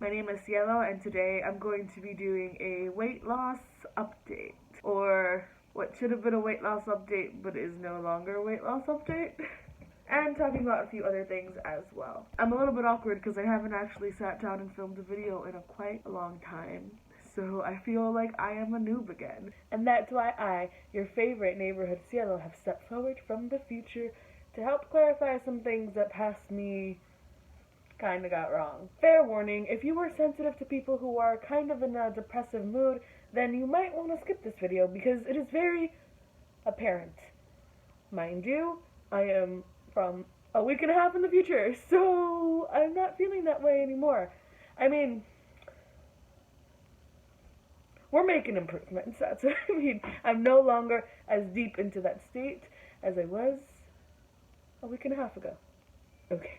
My name is Cielo, and today I'm going to be doing a weight loss update, or what should have been a weight loss update but is no longer a weight loss update, and talking about a few other things as well. I'm a little bit awkward because I haven't actually sat down and filmed a video in quite a long time, so I feel like I am a noob again. And that's why I, your favorite neighborhood Cielo, have stepped forward from the future to help clarify some things that past me kinda got wrong. Fair warning, if you are sensitive to people who are kind of in a depressive mood, then you might want to skip this video because it is very apparent. Mind you, I am from a week and a half in the future, so I'm not feeling that way anymore. I mean, we're making improvements, that's what I mean. I'm no longer as deep into that state as I was a week and a half ago. Okay.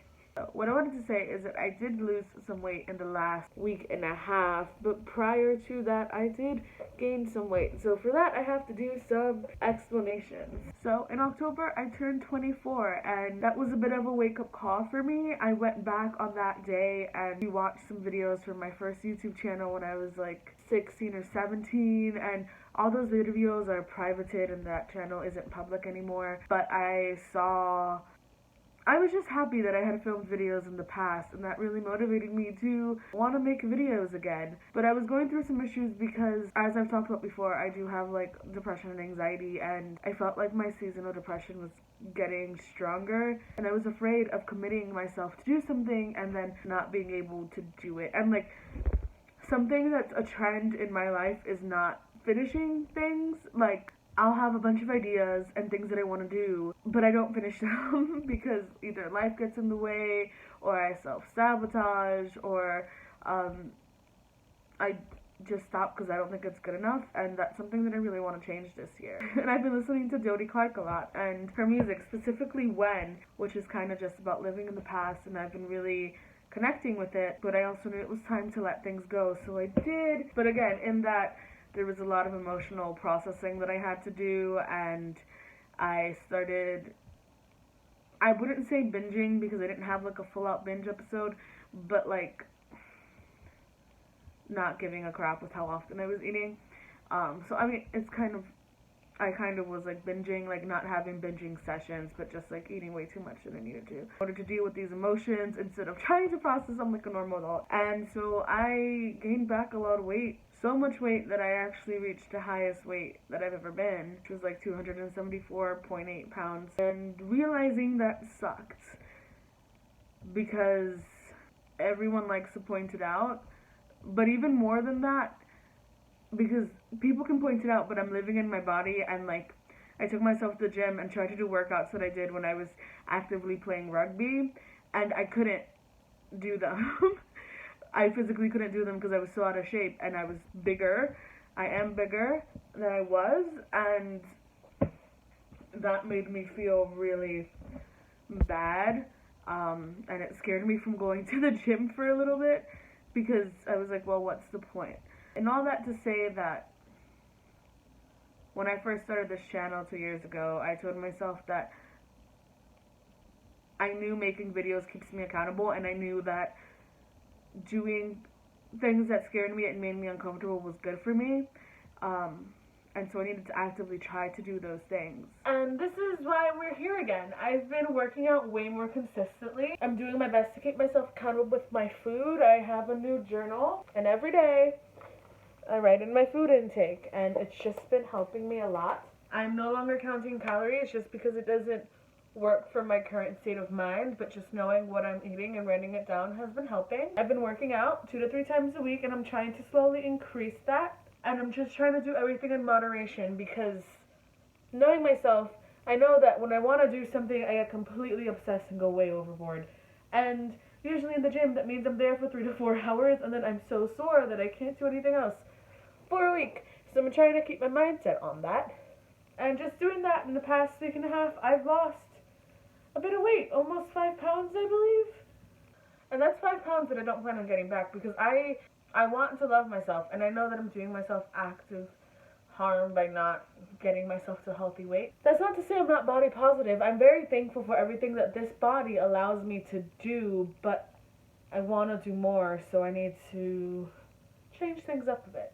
What I wanted to say is that I did lose some weight in the last week and a half, but prior to that I did gain some weight. So for that I have to do some explanations. So in October I turned 24, and that was a bit of a wake-up call for me. I went back on that day and rewatched some videos from my first YouTube channel when I was like 16 or 17, and all those videos are privated and that channel isn't public anymore. But I was just happy that I had filmed videos in the past, and that really motivated me to want to make videos again. But I was going through some issues because, as I've talked about before, I do have like depression and anxiety, and I felt like my seasonal depression was getting stronger, and I was afraid of committing myself to do something and then not being able to do it. And like, something that's a trend in my life is not finishing things. Like, I'll have a bunch of ideas and things that I want to do, but I don't finish them because either life gets in the way, or I self-sabotage, or I just stop because I don't think it's good enough, and that's something that I really want to change this year. And I've been listening to Jodie Clark a lot, and her music, specifically When, which is kind of just about living in the past, and I've been really connecting with it, but I also knew it was time to let things go, so I did. But again, in that, there was a lot of emotional processing that I had to do, and I wouldn't say binging because I didn't have like a full out binge episode, but like not giving a crap with how often I was eating. So I mean, I kind of was like binging, like not having binging sessions, but just like eating way too much than I needed to in order to deal with these emotions instead of trying to process them like a normal adult. And so I gained back a lot of weight. So much weight that I actually reached the highest weight that I've ever been, which was like 274.8 pounds. And realizing that sucked because everyone likes to point it out, but even more than that, because people can point it out, but I'm living in my body, and like, I took myself to the gym and tried to do workouts that I did when I was actively playing rugby, and I couldn't do them. I physically couldn't do them because I was so out of shape, and I was bigger. I am bigger than I was, and that made me feel really bad, and it scared me from going to the gym for a little bit, because I was like, well, what's the point? And all that to say that when I first started this channel 2 years ago, I told myself that I knew making videos keeps me accountable, and I knew that doing things that scared me and made me uncomfortable was good for me, and so I needed to actively try to do those things. And this is why we're here again. I've been working out way more consistently. I'm doing my best to keep myself accountable with my food. I have a new journal, and every day I write in my food intake, and it's just been helping me a lot. I'm no longer counting calories just because it doesn't work for my current state of mind, but just knowing what I'm eating and writing it down has been helping. I've been working out 2 to 3 times a week, and I'm trying to slowly increase that, and I'm just trying to do everything in moderation, because knowing myself, I know that when I want to do something, I get completely obsessed and go way overboard. And usually in the gym, that means I'm there for 3 to 4 hours, and then I'm so sore that I can't do anything else for a week. So I'm trying to keep my mindset on that. And just doing that in the past week and a half, I've lost a bit of weight, almost 5 pounds, I believe. And that's 5 pounds that I don't plan on getting back, because I want to love myself, and I know that I'm doing myself active harm by not getting myself to a healthy weight. That's not to say I'm not body positive. I'm very thankful for everything that this body allows me to do, but I want to do more, so I need to change things up a bit.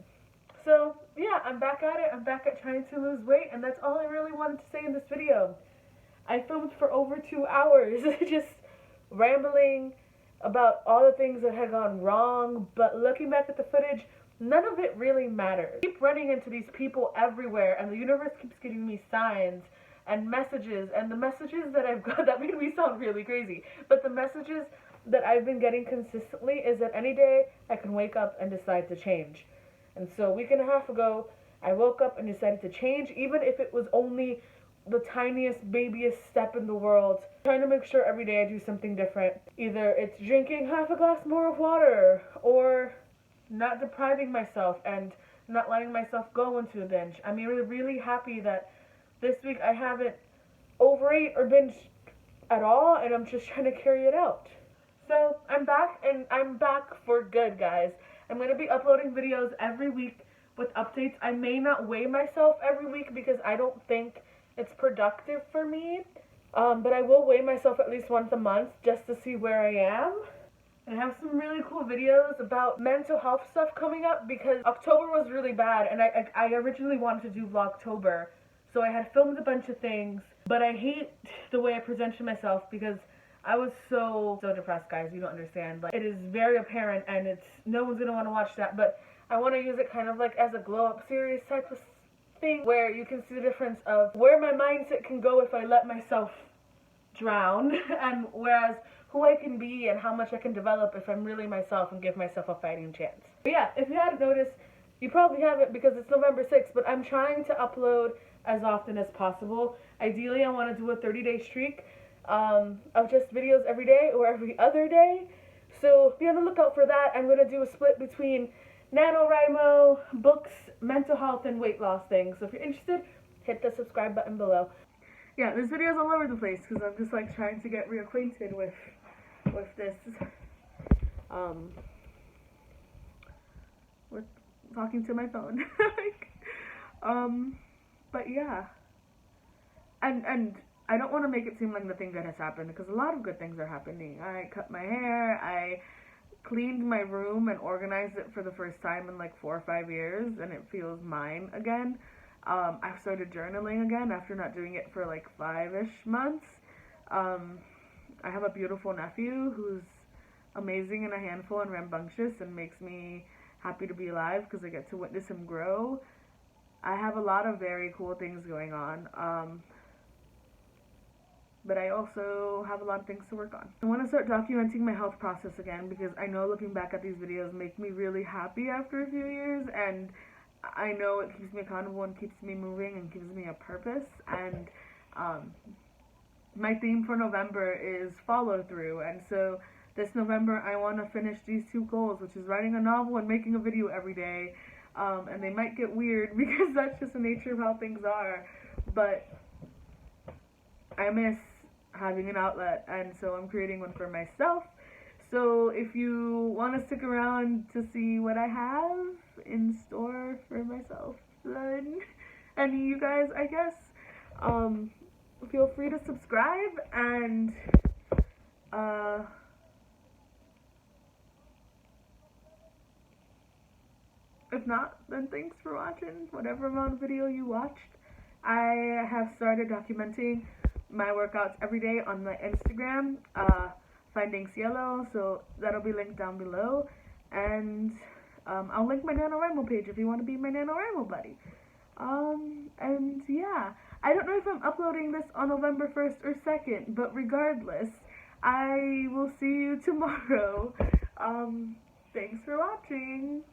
So, yeah, I'm back at it. I'm back at trying to lose weight, and that's all I really wanted to say in this video. I filmed for over 2 hours, just rambling about all the things that had gone wrong, but looking back at the footage, none of it really matters. I keep running into these people everywhere, and the universe keeps giving me signs and messages, and the messages that I've got, that made me sound really crazy, but the messages that I've been getting consistently is that any day I can wake up and decide to change. And so a week and a half ago, I woke up and decided to change, even if it was only the tiniest, babyest step in the world. Trying to make sure every day I do something different. Either it's drinking half a glass more of water, or not depriving myself and not letting myself go into a binge. I'm really happy that this week I haven't overate or binged at all, and I'm just trying to carry it out. So I'm back, and I'm back for good, guys. I'm going to be uploading videos every week with updates. I may not weigh myself every week because I don't think it's productive for me, but I will weigh myself at least once a month just to see where I am. And I have some really cool videos about mental health stuff coming up because October was really bad, and I originally wanted to do Vlogtober, so I had filmed a bunch of things, but I hate the way I presented myself because I was so depressed, guys. You don't understand. Like, it is very apparent, and no one's gonna want to watch that, but I want to use it kind of like as a glow-up series type of thing where you can see the difference of where my mindset can go if I let myself drown, and whereas who I can be and how much I can develop if I'm really myself and give myself a fighting chance. But yeah, if you hadn't noticed, you probably haven't because it's November 6th, but I'm trying to upload as often as possible. Ideally, I want to do a 30-day streak of just videos every day or every other day. So be on the lookout for that. I'm going to do a split between NaNoWriMo, books, mental health, and weight loss things. So if you're interested, hit the subscribe button below. Yeah, this video is all over the place because I'm just like trying to get reacquainted with this, with talking to my phone. But yeah, and I don't want to make it seem like nothing good has happened because a lot of good things are happening. I cut my hair, I cleaned my room and organized it for the first time in like 4 or 5 years, and it feels mine again. I've started journaling again after not doing it for like 5-ish months. I have a beautiful nephew who's amazing and a handful and rambunctious and makes me happy to be alive because I get to witness him grow. I have a lot of very cool things going on, but I also have a lot of things to work on. I want to start documenting my health process again because I know looking back at these videos make me really happy after a few years, and I know it keeps me accountable and keeps me moving and gives me a purpose. And my theme for November is follow through, and so this November I want to finish these 2 goals, which is writing a novel and making a video every day. And they might get weird because that's just the nature of how things are, but I miss having an outlet, and so I'm creating one for myself. So if you want to stick around to see what I have in store for myself, then, and you guys, I guess, feel free to subscribe, and if not, then thanks for watching whatever amount of video you watched. I have started documenting my workouts every day on my Instagram, Finding Cielo, so that'll be linked down below, and I'll link my NaNoWriMo page if you want to be my NaNoWriMo buddy. And yeah, I don't know if I'm uploading this on November 1st or 2nd, but regardless, I will see you tomorrow. Thanks for watching.